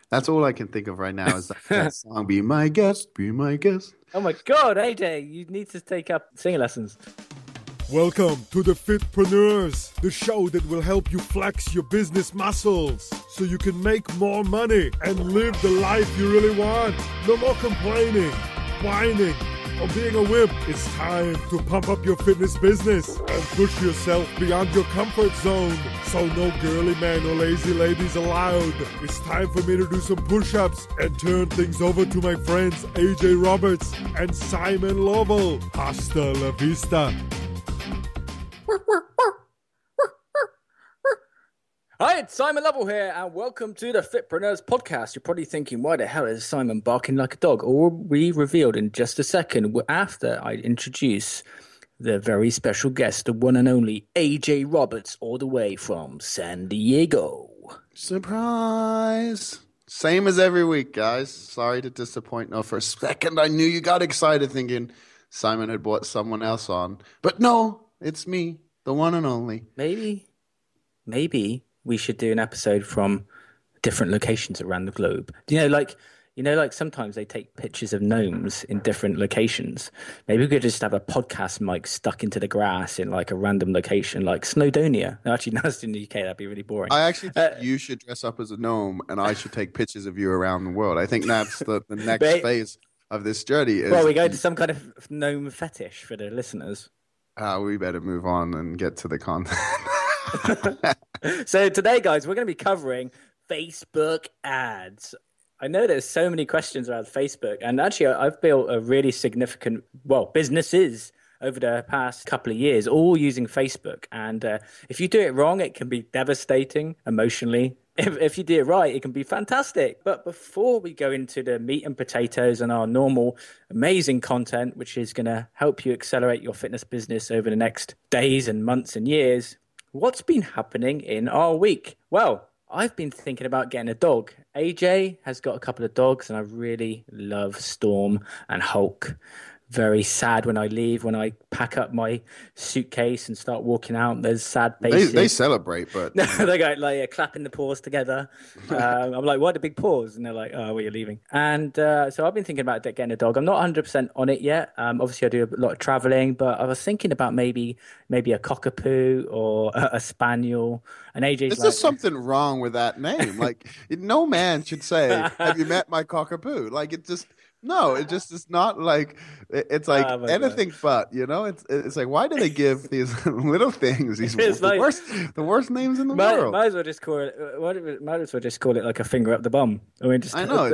That's all I can think of right now is that song, Be My Guest, Be My Guest. Oh my God, AJ, you need to take up singing lessons. Welcome to the Fitpreneurs, the show that will help you flex your business muscles so you can make more money and live the life you really want. No more complaining, whining, or being a wimp. It's time to pump up your fitness business and push yourself beyond your comfort zone. So no girly man or lazy ladies allowed. It's time for me to do some push-ups and turn things over to my friends AJ Roberts and Simon Lovell. Hasta la vista. Hi, it's Simon Lovell here, and welcome to the Fitpreneurs podcast. You're probably thinking, why the hell is Simon barking like a dog? Or will be revealed in just a second after I introduce the very special guest, the one and only AJ Roberts, all the way from San Diego. Surprise! Same as every week, guys. Sorry to disappoint. No, for a second I knew you got excited thinking Simon had brought someone else on. But no, it's me, the one and only. Maybe we should do an episode from different locations around the globe. Like sometimes they take pictures of gnomes in different locations. Maybe we could just have a podcast mic stuck into the grass in like a random location, like Snowdonia. Actually, no, it's in the UK. That'd be really boring. I actually think you should dress up as a gnome and I should take pictures of you around the world. I think that's the next phase of this journey. Well, we go to some kind of gnome fetish for the listeners. We better move on and get to the content. So today, guys, we're going to be covering Facebook ads. I know there's so many questions around Facebook, and actually I've built a really significant, businesses over the past couple of years, all using Facebook. And if you do it wrong, it can be devastating emotionally. If you do it right, it can be fantastic. But before we go into the meat and potatoes and our normal amazing content, which is going to help you accelerate your fitness business over the next days and months and years, what's been happening in our week? Well, I've been thinking about getting a dog. AJ has got a couple of dogs, and I really love Storm and Hulk. Very sad when I leave, when I pack up my suitcase and start walking out. There's sad faces. They celebrate, but they go like clapping the paws together. I'm like, "What the big paws?" And they're like, "Oh, well, you're leaving." And so I've been thinking about getting a dog. I'm not 100% on it yet. Obviously, I do a lot of traveling, but I was thinking about maybe a cockapoo or a spaniel. And AJ's there's something wrong with that name. Like, no man should say, "Have you met my cockapoo?" Like, it just. No, it just is not like it's like anything but, it's like, why do they give these little things the worst names in the world? Might as well just call it. Might as well just call it like a finger up the bum. I know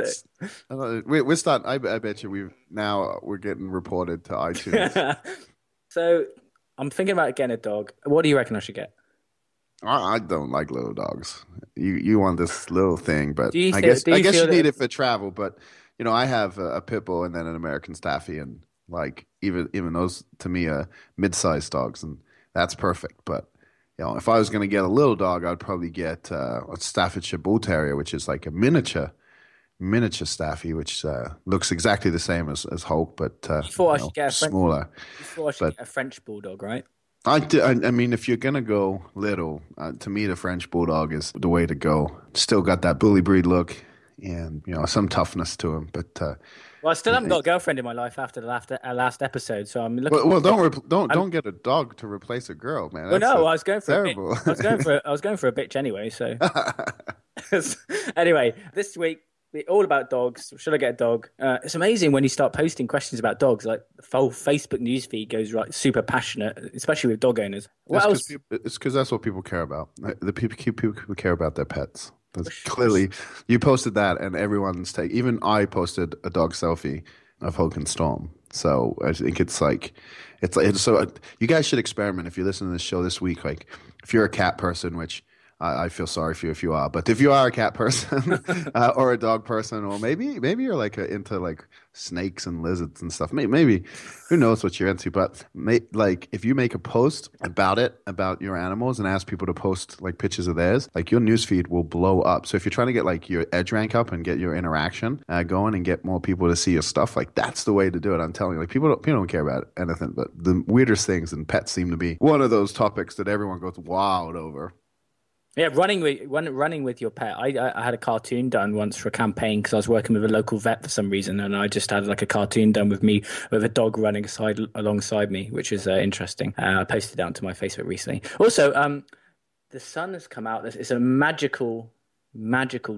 we're starting. I bet you we're getting reported to iTunes. So I'm thinking about getting a dog. What do you reckon I should get? I don't like little dogs. You want this little thing, but I guess you need it for travel, but. I have a pit bull and then an American Staffy, and like even those to me are mid-sized dogs, and that's perfect. But if I was going to get a little dog, I'd probably get a Staffordshire Bull Terrier, which is like a miniature Staffy, which looks exactly the same as Hulk, but smaller. Before I should get a French Bulldog, right? I mean, if you're gonna go little, to me the French Bulldog is the way to go. Still got that bully breed look. And some toughness to him, but well, I still haven't got a girlfriend in my life after the last episode, so I'm looking. Well, don't get a dog to replace a girl, man. Well, no, I was going for terrible. I was going for a bitch anyway. So anyway, this week all about dogs. Should I get a dog? It's amazing when you start posting questions about dogs. Like the whole Facebook newsfeed goes super passionate, especially with dog owners. What else? It's because that's what people care about. The people care about their pets. Clearly, you posted that, and everyone's even I posted a dog selfie of Hulk and Storm. So I think it's so you guys should experiment if you listen to this show this week. Like, if you're a cat person, which I feel sorry for you if you are, but if you are a cat person or a dog person, or maybe you're like into like snakes and lizards and stuff. Maybe who knows what you're into? But like if you make a post about your animals and ask people to post like pictures of theirs, like your newsfeed will blow up. So if you're trying to get like your edge rank up and get your interaction going and get more people to see your stuff, like that's the way to do it. I'm telling you, like people don't care about anything, but the weirdest things, and pets seem to be one of those topics that everyone goes wild over. Yeah, running with your pet. I had a cartoon done once for a campaign because I was working with a local vet for some reason, and I just had like a cartoon done with me with a dog running alongside me, which is interesting. I posted it down to my Facebook recently. Also, the sun has come out. It's a magical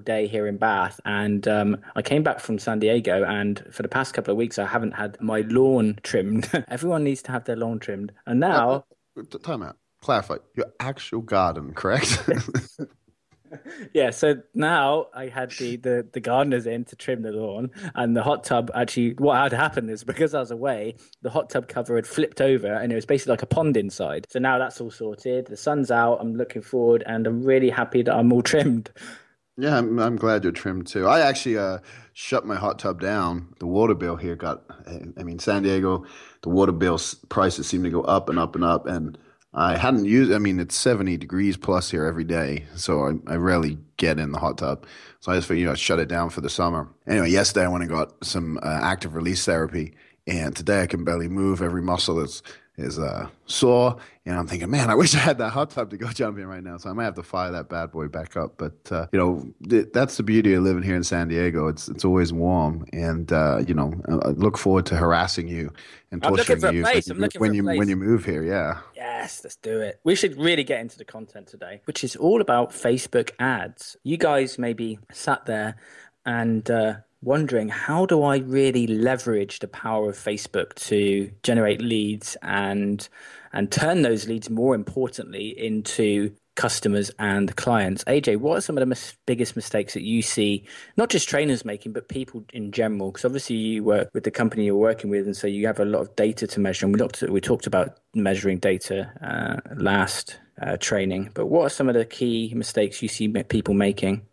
day here in Bath, and I came back from San Diego, and for the past couple of weeks, I haven't had my lawn trimmed. Everyone needs to have their lawn trimmed, and now. Time out. Clarify. Your actual garden, correct? Yeah, so now I had the gardeners in to trim the lawn, and the hot tub actually, what had happened is because I was away, the hot tub cover had flipped over and it was basically like a pond inside. So now that's all sorted. The sun's out. I'm looking forward, and I'm really happy that I'm all trimmed. Yeah, I'm glad you're trimmed too. I actually shut my hot tub down. The water bill here I mean, San Diego, the water bill prices seem to go up and up and up. And I hadn't used, I mean, it's 70 degrees plus here every day. So I rarely get in the hot tub. So I just figured, shut it down for the summer. Anyway, yesterday I went and got some active release therapy. And today I can barely move. Every muscle is sore, and I'm thinking, man, I wish I had that hot tub to go jump in right now. So I might have to fire that bad boy back up. But that's the beauty of living here in San Diego. It's always warm, and I look forward to harassing you and I'm looking torturing for a you place. I'm looking for a place. when you move here. Yeah. Yes, let's do it. We should really get into the content today, which is all about Facebook ads. You guys maybe sat there and wondering, how do I really leverage the power of Facebook to generate leads and turn those leads, more importantly, into customers and clients? AJ, what are some of the biggest mistakes that you see, not just trainers making, but people in general? Because obviously you work with the company you're working with, and so you have a lot of data to measure. And we talked about measuring data last training. But what are some of the key mistakes you see people making?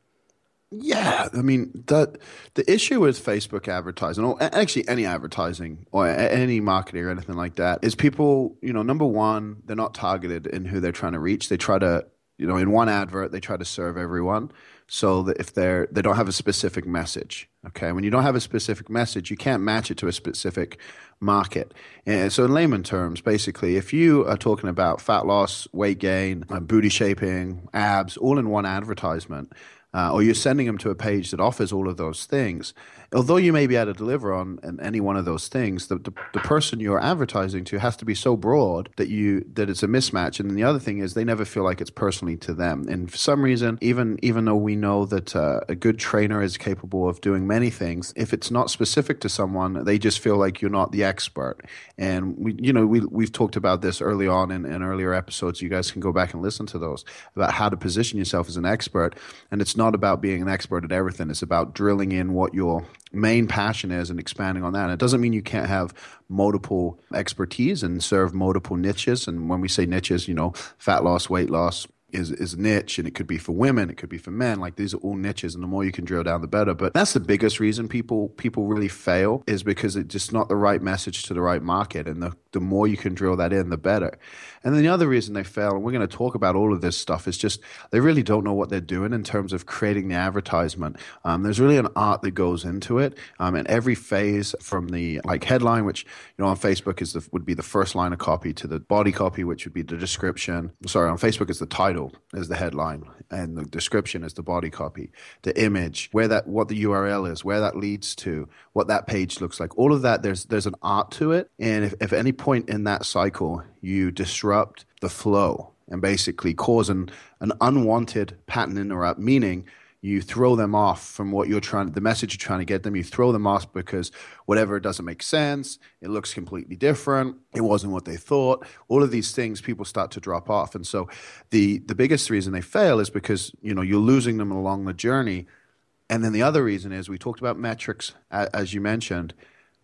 Yeah, I mean the issue with Facebook advertising, or actually any advertising or any marketing or anything like that, is people, number one, they're not targeted in who they're trying to reach. They try to, in one advert, they try to serve everyone. So that if they don't have a specific message, okay, when you don't have a specific message, you can't match it to a specific market. And so in layman terms, basically, if you are talking about fat loss, weight gain, booty shaping, abs, all in one advertisement, or you're sending them to a page that offers all of those things, although you may be able to deliver on any one of those things, the person you're advertising to has to be so broad that it's a mismatch. And then the other thing is they never feel like it's personally to them. And for some reason, even though we know that a good trainer is capable of doing many things, if it's not specific to someone, they just feel like you're not the expert. And we've talked about this early on in earlier episodes. You guys can go back and listen to those about how to position yourself as an expert. And it's not about being an expert at everything. It's about drilling in what your main passion is and expanding on that. And it doesn't mean you can't have multiple expertise and serve multiple niches. And when we say niches, fat loss, weight loss is a niche, and it could be for women, it could be for men. Like, these are all niches, and the more you can drill down, the better. But that's the biggest reason people really fail, is because it's just not the right message to the right market. And the more you can drill that in, the better. And then the other reason they fail, and we're going to talk about all of this stuff, is just they really don't know what they're doing in terms of creating the advertisement. There's really an art that goes into it, and every phase, from the headline, which on Facebook would be the first line of copy, to the body copy, which would be the description. Sorry, on Facebook is the title, is the headline, and the description is the body copy. The image, what the URL is, where that leads to, what that page looks like. All of that, there's an art to it, and if at any point in that cycle you disrupt the flow and basically cause an unwanted pattern interrupt, meaning you throw them off from the message you're trying to get them. You throw them off because whatever doesn't make sense, it looks completely different, it wasn't what they thought. All of these things, people start to drop off. And so the biggest reason they fail is because you're losing them along the journey. And then the other reason is, we talked about metrics, as you mentioned.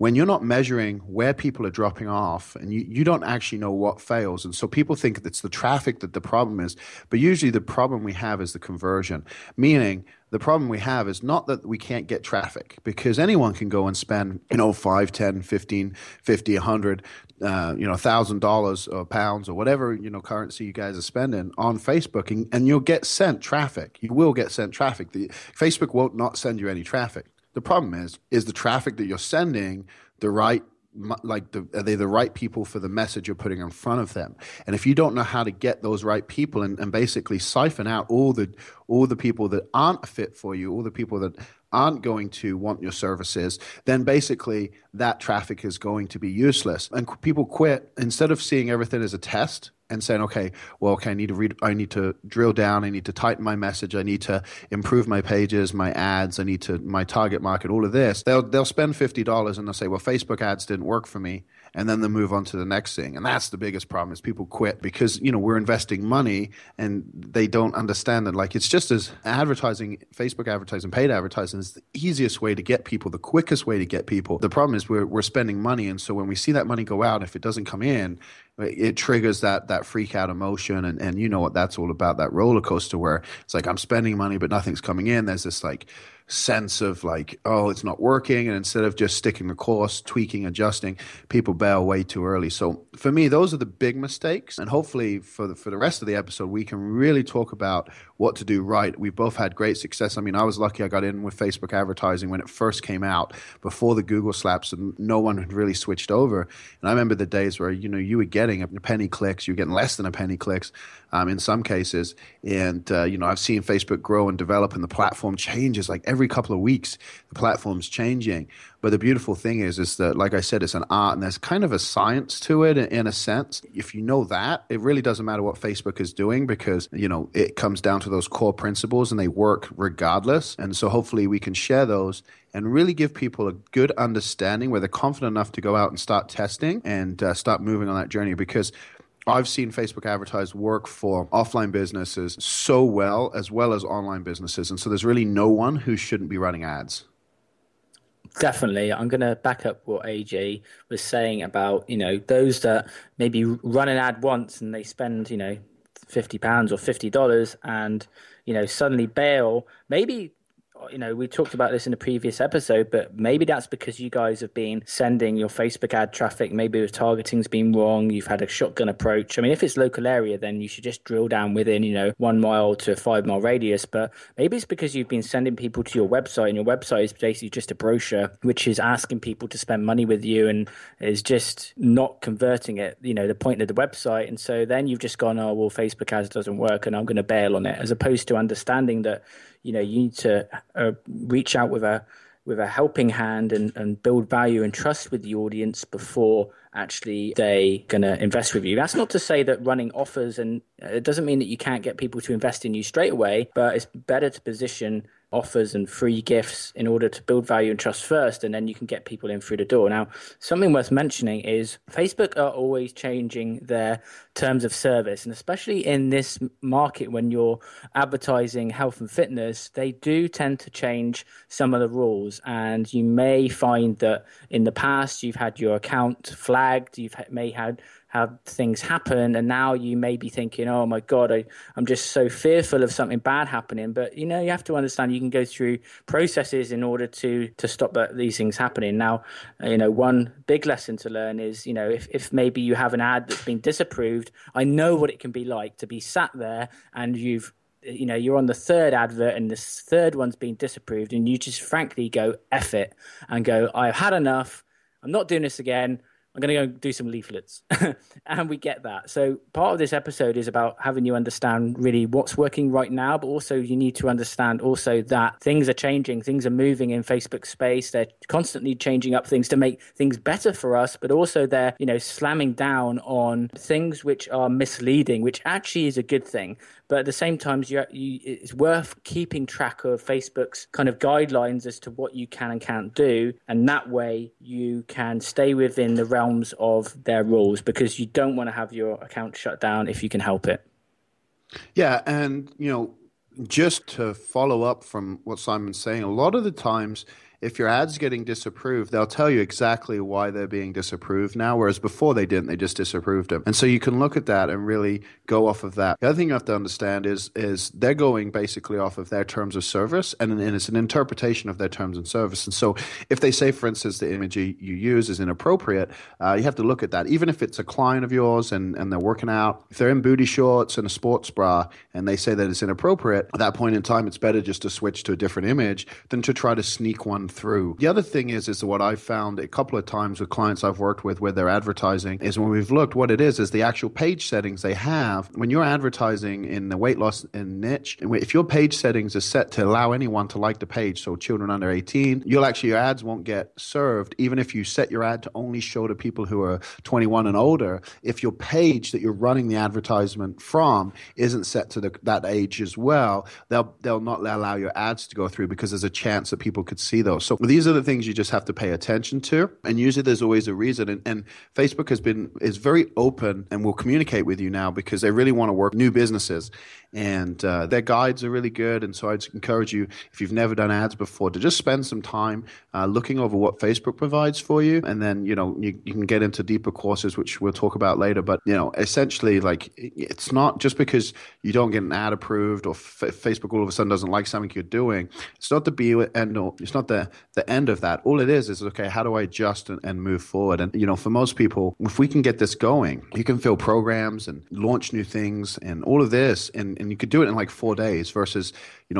When you're not measuring where people are dropping off, and you don't actually know what fails. And so people think it's the traffic that the problem is, but usually the problem we have is the conversion. Meaning, the problem we have is not that we can't get traffic, because anyone can go and spend, 5, 10, 15, 50, 100, $1,000 or pounds or whatever, currency you guys are spending on Facebook, and you'll get sent traffic. You will get sent traffic. Facebook won't not send you any traffic. The problem is the traffic that you're sending the right are they the right people for the message you're putting in front of them? And if you don't know how to get those right people and basically siphon out all the people that aren't a fit for you, all the people that aren't going to want your services, then basically that traffic is going to be useless. And people quit instead of seeing everything as a test and saying, okay, I need to drill down, I need to tighten my message, I need to improve my pages, my ads, my target market, all of this. They'll spend $50 and they'll say, well, Facebook ads didn't work for me. And then they move on to the next thing. And that's the biggest problem is people quit because, we're investing money and they don't understand that. Like, it's just as advertising, Facebook advertising, paid advertising is the easiest way to get people, the quickest way to get people. The problem is we're spending money. And so when we see that money go out, if it doesn't come in, it triggers that freak out emotion. And you know what that's all about, that roller coaster where it's like, I'm spending money, but nothing's coming in. There's this like sense of like, oh, it's not working. And instead of just sticking the course, tweaking, adjusting, people bail way too early. So for me, those are the big mistakes. And hopefully for the rest of the episode, we can really talk about what to do right. We both had great success. I mean, I was lucky I got in with Facebook advertising when it first came out before the Google slaps and no one had really switched over. And I remember the days where, you were getting a penny clicks, you're getting less than a penny clicks in some cases. And, I've seen Facebook grow and develop and the platform changes like every couple of weeks, the platform's changing. But the beautiful thing is that, like I said, it's an art and there's kind of a science to it in a sense. If you know that, it really doesn't matter what Facebook is doing because, it comes down to those core principles and they work regardless. And so hopefully we can share those and really give people a good understanding where they're confident enough to go out and start testing and start moving on that journey because I've seen Facebook advertise work for offline businesses so well as online businesses. And so there's really no one who shouldn't be running ads. Definitely. I'm going to back up what AJ was saying about, those that maybe run an ad once and they spend, £50 or $50 and, suddenly bail. Maybe we talked about this in a previous episode, but maybe that's because you guys have been sending your Facebook ad traffic. Maybe the targeting's been wrong. You've had a shotgun approach. I mean, if it's local area, then you should just drill down within, 1 mile to 5 mile radius. But maybe it's because you've been sending people to your website and your website is basically just a brochure, which is asking people to spend money with you and is just not converting it, the point of the website. And so then you've just gone, oh, well, Facebook ads doesn't work and I'm going to bail on it, as opposed to understanding that you need to reach out with a helping hand and build value and trust with the audience before actually they going to invest with you. That's not to say that running offers, and it doesn't mean that you can't get people to invest in you straight away, but it's better to position offers and free gifts in order to build value and trust first, and then you can get people in through the door. Now, something worth mentioning is Facebook are always changing their terms of service, and especially in this market when you're advertising health and fitness, they do tend to change some of the rules. And you may find that in the past you've had your account flagged, may have things happen, and now you may be thinking, oh my God, I'm just so fearful of something bad happening. But you have to understand you can go through processes in order to stop these things happening. Now, one big lesson to learn is, if maybe you have an ad that's been disapproved, I know what it can be like to be sat there and you're on the third advert and this third one's been disapproved, and you just frankly go F it and go, I've had enough, I'm not doing this again, I'm going to go do some leaflets. And we get that. So part of this episode is about having you understand really what's working right now, but also you need to understand also that things are changing, things are moving in Facebook space. They're constantly changing up things to make things better for us, but also they're, slamming down on things which are misleading, which actually is a good thing. But at the same time, it's worth keeping track of Facebook's kind of guidelines as to what you can and can't do. And that way you can stay within the realms of their rules, because you don't want to have your account shut down if you can help it. Yeah. And, just to follow up from what Simon's saying, a lot of the times, if your ad's getting disapproved, they'll tell you exactly why they're being disapproved now, whereas before they didn't, they just disapproved them. And so you can look at that and really go off of that. The other thing you have to understand is they're going basically off of their terms of service, and it's an interpretation of their terms of service. And so if they say, for instance, the image you use is inappropriate, you have to look at that. Even if it's a client of yours and they're working out, if they're in booty shorts and a sports bra and they say that it's inappropriate, at that point in time, it's better just to switch to a different image than to try to sneak one them through. The other thing is what I've found a couple of times with clients I've worked with where they're advertising is when we've looked, what it is the actual page settings they have. When you're advertising in the weight loss and niche, if your page settings are set to allow anyone to like the page, so children under 18, your ads won't get served, even if you set your ad to only show to people who are 21 and older. If your page that you're running the advertisement from isn't set to that age as well, they'll not allow your ads to go through because there's a chance that people could see those. So these are the things you just have to pay attention to. And usually there's always a reason. And Facebook is very open and will communicate with you now because they really want to work new businesses. And their guides are really good. And so I'd encourage you, if you've never done ads before, to just spend some time looking over what Facebook provides for you. And then, you can get into deeper courses, which we'll talk about later. But, essentially, like, it's not just because you don't get an ad approved or Facebook all of a sudden doesn't like something you're doing. It's not the be end or it's not the end of that. All it is okay, how do I adjust and move forward? And, for most people, if we can get this going, you can fill programs and launch new things and all of this. And you could do it in like 4 days versus,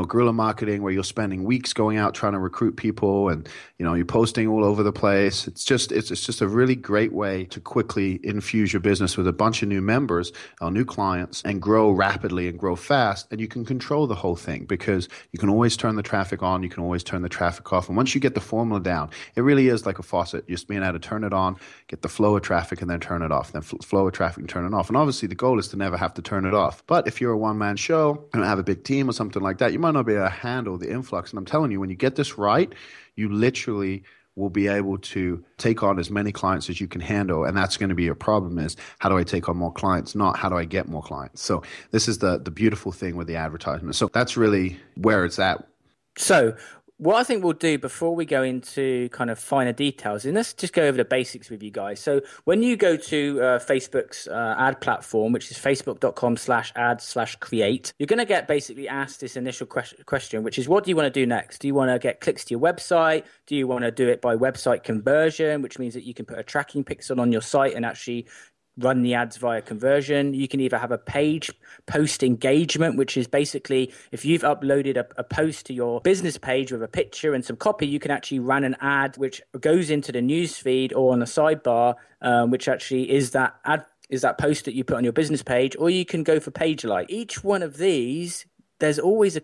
guerrilla marketing where you're spending weeks going out trying to recruit people and, you're posting all over the place. It's just a really great way to quickly infuse your business with a bunch of new members or new clients and grow rapidly and grow fast. And you can control the whole thing because you can always turn the traffic on. You can always turn the traffic off. And once you get the formula down, it really is like a faucet. You're just being able to turn it on, get the flow of traffic and then turn it off, then flow of traffic and turn it off. And obviously the goal is to never have to turn it off. But if you're a one-man show and have a big team or something like that, you might not be able to handle the influx. And I'm telling you, when you get this right, you literally will be able to take on as many clients as you can handle. And that's going to be your problem is how do I take on more clients, not how do I get more clients. So this is the beautiful thing with the advertisement. So that's really where it's at. So what I think we'll do before we go into kind of finer details, and let's just go over the basics with you guys. So when you go to Facebook's ad platform, which is facebook.com/ads/create, you're going to get basically asked this initial question, which is what do you want to do next? Do you want to get clicks to your website? Do you want to do it by website conversion, which means that you can put a tracking pixel on your site and actually run the ads via conversion? You can either have a page post engagement, which is basically if you've uploaded a post to your business page with a picture and some copy, you can actually run an ad which goes into the news feed or on the sidebar, which actually is that ad, is that post that you put on your business page, or you can go for page like. Each one of these, there's always a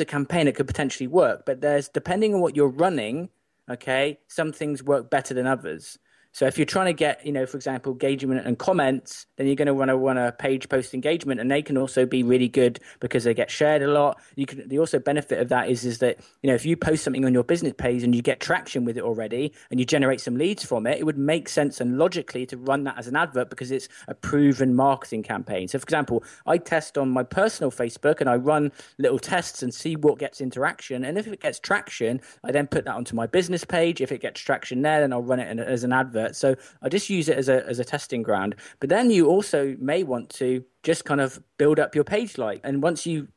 campaign that could potentially work, but depending on what you're running, okay, some things work better than others. So if you're trying to get, for example, engagement and comments, then you're going to want to run a page post engagement, and they can also be really good because they get shared a lot. The also benefit of that is that, if you post something on your business page and you get traction with it already and you generate some leads from it, it would make sense and logically to run that as an advert because it's a proven marketing campaign. So for example, I test on my personal Facebook and I run little tests and see what gets interaction. And if it gets traction, I then put that onto my business page. If it gets traction there, then I'll run it as an advert. So I just use it as a testing ground. But then you also may want to just kind of build up your page like. And once the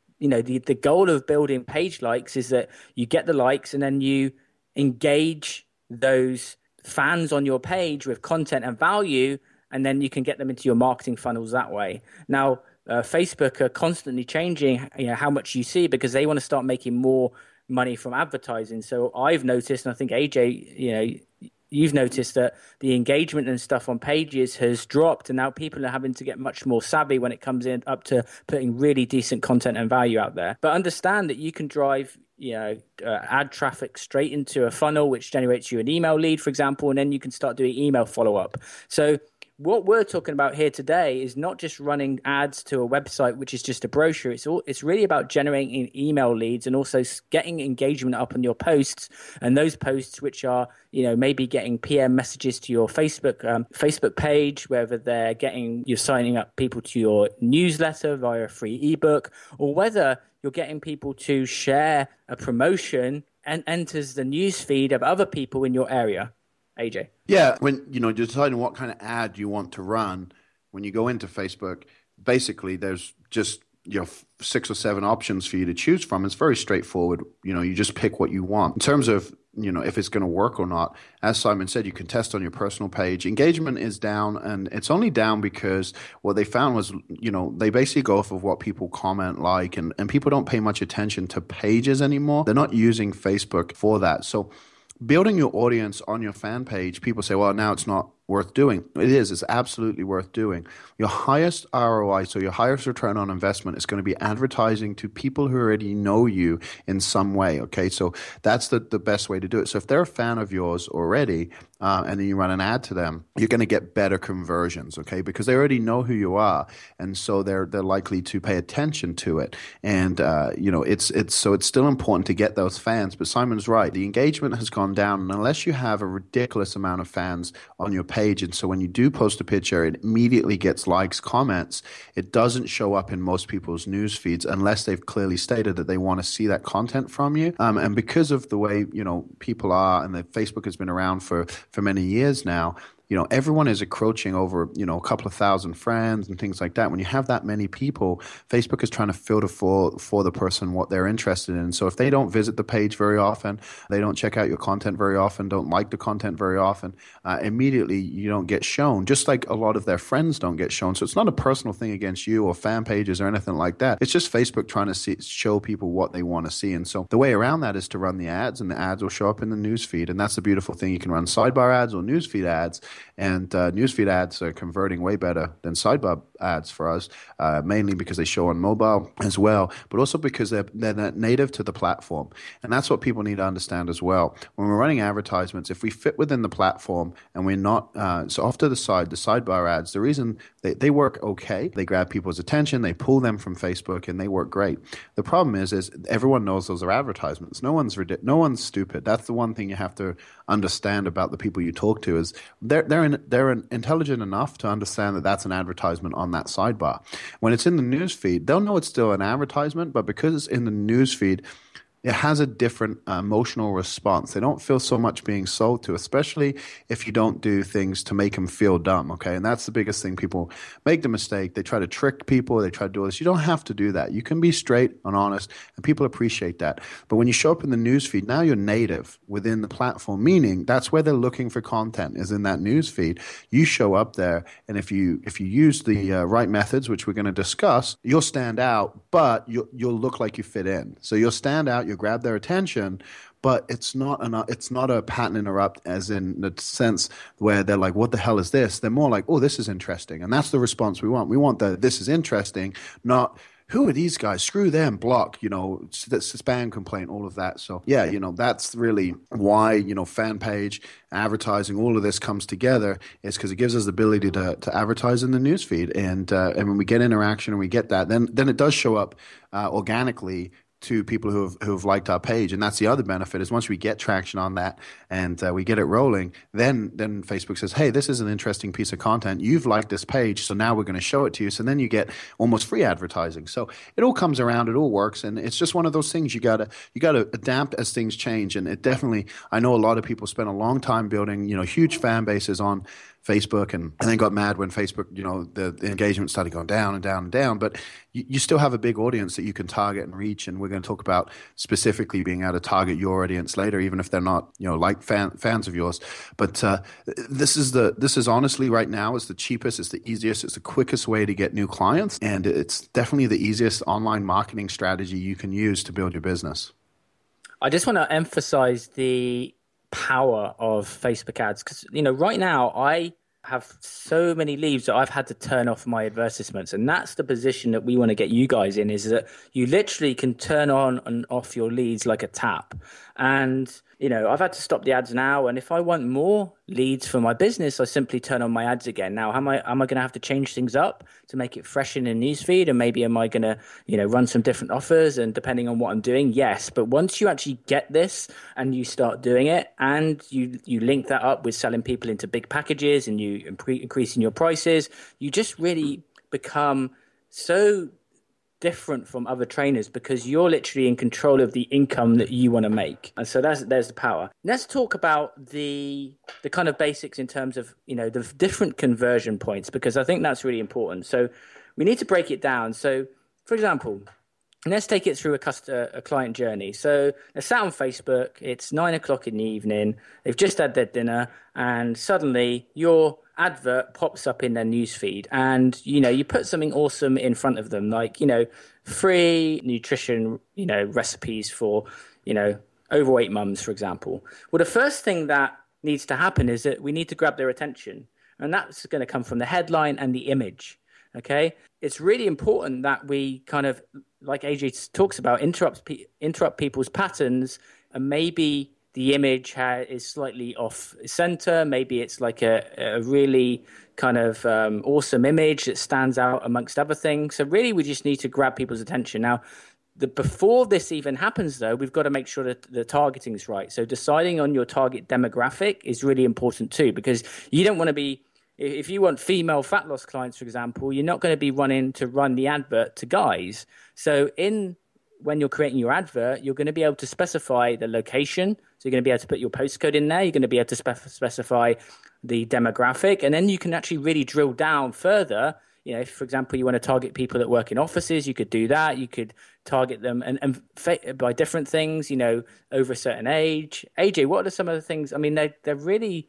goal of building page likes is that you get the likes and then you engage those fans on your page with content and value, and then you can get them into your marketing funnels that way. Now, Facebook are constantly changing how much you see because they want to start making more money from advertising. So I've noticed, and I think AJ, you've noticed that the engagement and stuff on pages has dropped, and now people are having to get much more savvy when it comes in up to putting really decent content and value out there. But understand that you can drive ad traffic straight into a funnel which generates you an email lead, for example, and then you can start doing email follow-up. So what we're talking about here today is not just running ads to a website, which is just a brochure. It's really about generating email leads and also getting engagement up on your posts, and those posts which are, maybe getting PM messages to your Facebook page, whether you're signing up people to your newsletter via a free ebook, or whether you're getting people to share a promotion and enters the news feed of other people in your area. AJ. Yeah, when you're deciding what kind of ad you want to run, when you go into Facebook, basically there's just 6 or 7 options for you to choose from. It's very straightforward. You just pick what you want. In terms of if it's going to work or not. As Simon said, you can test on your personal page. Engagement is down, and it's only down because what they found was, they basically go off of what people comment, and people don't pay much attention to pages anymore. They're not using Facebook for that. So building your audience on your fan page, people say, well, now it's not worth doing. It is. It's absolutely worth doing. Your highest ROI, so your highest return on investment, is going to be advertising to people who already know you in some way. Okay, so that's the best way to do it. So if they're a fan of yours already, and then you run an ad to them, you're going to get better conversions. Okay, because they already know who you are, and so they're likely to pay attention to it. And it's still important to get those fans. But Simon's right. The engagement has gone down, and unless you have a ridiculous amount of fans on your page, and so when you do post a picture, it immediately gets likes, comments. It doesn't show up in most people's news feeds unless they've clearly stated that they want to see that content from you. And because of the way people are, and that Facebook has been around for many years now, everyone is encroaching over, a couple of thousand friends and things like that. When you have that many people, Facebook is trying to filter for the person what they're interested in. So if they don't visit the page very often, they don't check out your content very often, don't like the content very often, immediately you don't get shown, just like a lot of their friends don't get shown. So it's not a personal thing against you or fan pages or anything like that. It's just Facebook trying to show people what they want to see. And so the way around that is to run the ads, and the ads will show up in the newsfeed. And that's the beautiful thing. You can run sidebar ads or newsfeed ads. And newsfeed ads are converting way better than sidebar ads for us, mainly because they show on mobile as well, but also because they're native to the platform. And that's what people need to understand as well. When we're running advertisements, if we fit within the platform and we're not, so off to the sidebar ads, the reason they work okay, they grab people's attention, they pull them from Facebook, and they work great. The problem is everyone knows those are advertisements. No one's stupid. That's the one thing you have to understand about the people you talk to is they're intelligent enough to understand that that's an advertisement on that sidebar. When it's in the news feed, they'll know it's still an advertisement, but because it's in the news feed, it has a different emotional response. They don't feel so much being sold to, especially if you don't do things to make them feel dumb, okay? And that's the biggest thing. People make the mistake. They try to trick people. They try to do all this. You don't have to do that. You can be straight and honest, and people appreciate that. But when you show up in the newsfeed, now you're native within the platform, meaning that's where they're looking for content, is in that newsfeed. You show up there, and if you use the right methods, which we're going to discuss, you'll stand out, but you'll look like you fit in. So you'll stand out, you'll grab their attention, but it's not a pattern interrupt, as in the sense where they're like, what the hell is this? They're more like, oh, this is interesting. And that's the response we want. We want this is interesting, not who are these guys? Screw them, block, that's a spam complaint, all of that. So yeah, that's really why, fan page, advertising, all of this comes together, is because it gives us the ability to advertise in the newsfeed. And when we get interaction and we get that, then it does show up organically to people who've liked our page. And that's the other benefit, is once we get traction on that and we get it rolling, then Facebook says, hey, this is an interesting piece of content. You've liked this page, so now we're going to show it to you. So then you get almost free advertising. So it all comes around, it all works. And it's just one of those things you gotta adapt as things change. And it definitely, I know a lot of people spend a long time building, huge fan bases on Facebook and then got mad when Facebook, the engagement started going down and down and down. But you still have a big audience that you can target and reach. And we're going to talk about specifically being able to target your audience later, even if they're not, like fans of yours. But this is honestly right now, it's the cheapest, it's the easiest, it's the quickest way to get new clients. And it's definitely the easiest online marketing strategy you can use to build your business. I just want to emphasize the power of Facebook ads, because right now I have so many leads that I've had to turn off my advertisements, and that's the position that we want to get you guys in, is that you literally can turn on and off your leads like a tap. And I've had to stop the ads now, and if I want more leads for my business, I simply turn on my ads again. Now, am I going to have to change things up to make it fresh in the newsfeed? And maybe am I going to, run some different offers, and depending on what I'm doing? Yes. But once you actually get this and you start doing it, and you link that up with selling people into big packages, and you increasing your prices, you just really become so different from other trainers, because you're literally in control of the income that you want to make. And so there's the power. Let's talk about the kind of basics in terms of, the different conversion points, because I think that's really important. So we need to break it down. So for example, And let's take it through a client journey. So they're sat on Facebook. It's 9 o'clock in the evening. They've just had their dinner, and suddenly your advert pops up in their newsfeed. And you put something awesome in front of them, like free nutrition, recipes for overweight mums, for example. Well, the first thing that needs to happen is that we need to grab their attention, and that's going to come from the headline and the image. Okay, it's really important that we kind of, like AJ talks about, interrupt people's patterns, and maybe the image is slightly off center. Maybe it's like a really kind of awesome image that stands out amongst other things. So really, we just need to grab people's attention. Now, before this even happens, though, we've got to make sure that the targeting is right. So deciding on your target demographic is really important too, because you don't want to be, if you want female fat loss clients, for example, you're not going to be run the advert to guys. So when you're creating your advert, you're going to be able to specify the location. So you're going to be able to put your postcode in there. You're going to be able to specify the demographic, and then you can actually really drill down further. If, for example, you want to target people that work in offices, you could do that. You could target them and by different things, over a certain age. AJ, what are some of the things? I mean, they're really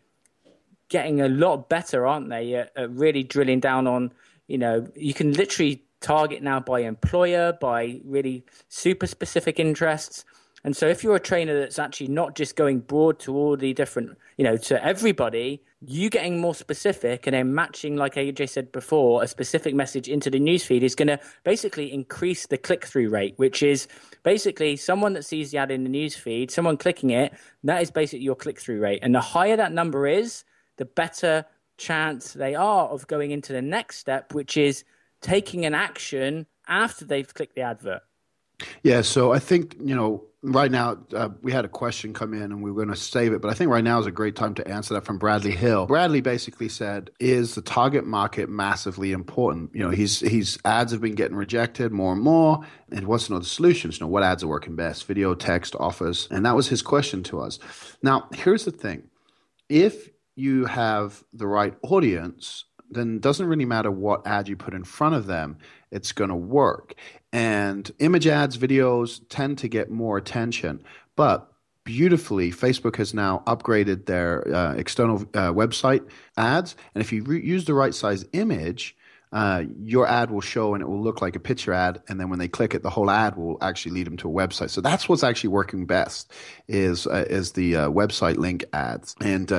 getting a lot better, aren't they? At really drilling down on, you can literally target now by employer, by really super specific interests. And so if you're a trainer that's actually not just going broad to all the different, to everybody, you getting more specific and then matching, like AJ said before, a specific message into the newsfeed is going to basically increase the click-through rate, which is basically someone that sees the ad in the newsfeed, someone clicking it, that is basically your click-through rate. And the higher that number is, the better chance they are of going into the next step, which is taking an action after they've clicked the advert. Yeah, so I think, right now we had a question come in and we were going to save it, but I think right now is a great time to answer that from Bradley Hill. Bradley basically said, is the target market massively important? His ads have been getting rejected more and more, and wants to know the solutions. What ads are working best? Video, text, offers? And that was his question to us. Now, here's the thing. If you have the right audience, then it doesn't really matter what ad you put in front of them, it's going to work. And image ads, videos tend to get more attention. But beautifully, Facebook has now upgraded their external website ads. And if you use the right size image, your ad will show and it will look like a picture ad. And then when they click it, the whole ad will actually lead them to a website. So that's what's actually working best is the website link ads and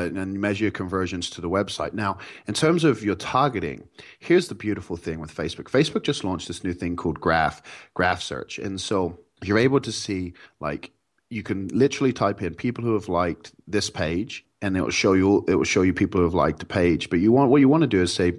measure your conversions to the website. Now, in terms of your targeting, here's the beautiful thing with Facebook. Facebook just launched this new thing called graph search. And so you're able to see, like, you can literally type in people who have liked this page, and it will show you people who have liked the page. But what you want to do is say,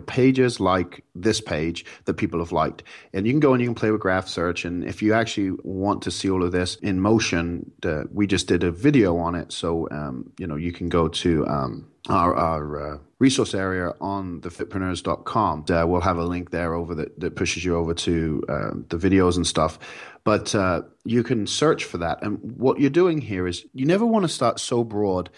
pages like this page that people have liked. And you can go and you can play with graph search. And if you actually want to see all of this in motion, we just did a video on it. So, you can go to our resource area on thefitpreneurs.com. We'll have a link there that pushes you over to the videos and stuff. But you can search for that. And what you're doing here is you never want to start so broad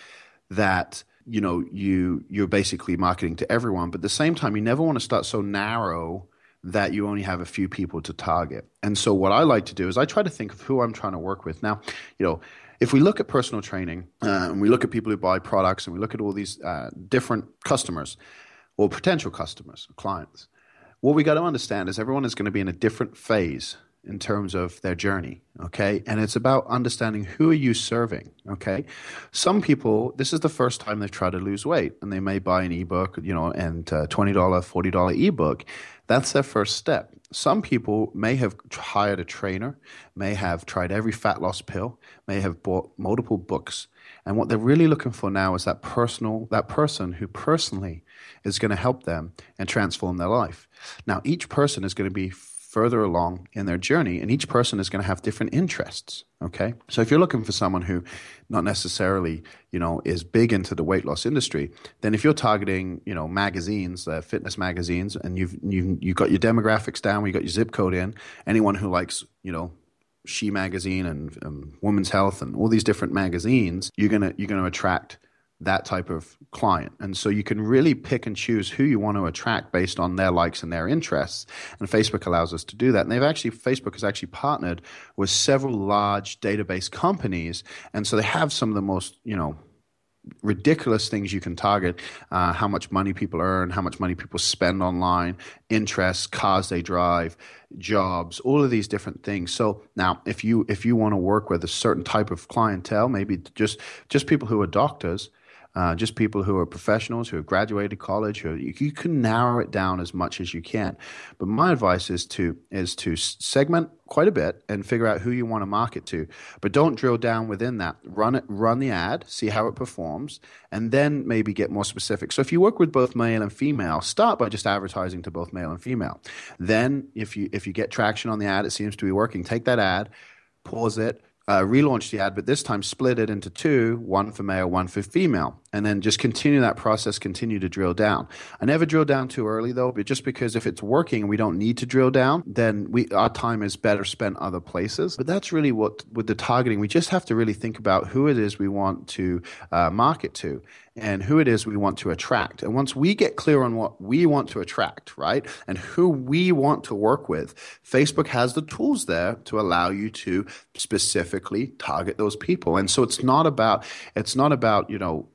that you're basically marketing to everyone, but at the same time you never want to start so narrow that you only have a few people to target. And so what I like to do is I try to think of who I'm trying to work with. Now, if we look at personal training and we look at people who buy products and we look at all these different customers or potential customers, clients, what we got to understand is everyone is going to be in a different phase in terms of their journey, okay? And it's about understanding who are you serving, okay? Some people, this is the first time they've tried to lose weight, and they may buy an ebook, and $20, $40 ebook. That's their first step. Some people may have hired a trainer, may have tried every fat loss pill, may have bought multiple books. And what they're really looking for now is that person who personally is going to help them and transform their life. Now, each person is going to be further along in their journey, and each person is going to have different interests, okay? So if you're looking for someone who not necessarily, is big into the weight loss industry, then if you're targeting, magazines, fitness magazines, and you've got your demographics down, you got your zip code in, anyone who likes, She Magazine and Women's Health and all these different magazines, you're gonna attract that type of client. And so you can really pick and choose who you want to attract based on their likes and their interests. And Facebook allows us to do that. And Facebook has actually partnered with several large database companies. And so they have some of the most, ridiculous things you can target, how much money people earn, how much money people spend online, interests, cars they drive, jobs, all of these different things. So now if you want to work with a certain type of clientele, maybe just people who are doctors, just people who are professionals who have graduated college, you can narrow it down as much as you can. But my advice is to segment quite a bit and figure out who you want to market to. But don't drill down within that. Run the ad, see how it performs, and then maybe get more specific. So if you work with both male and female, start by just advertising to both male and female. Then if you get traction on the ad, it seems to be working, take that ad, pause it, relaunch the ad, but this time split it into two, one for male, one for female, and then just continue that process, continue to drill down. I never drill down too early though, but just because if it's working and we don't need to drill down, then our time is better spent other places. But that's really what, with the targeting, we just have to really think about who it is we want to market to and who it is we want to attract. And once we get clear on what we want to attract, right, and who we want to work with, Facebook has the tools there to allow you to specifically target those people. And so it's not about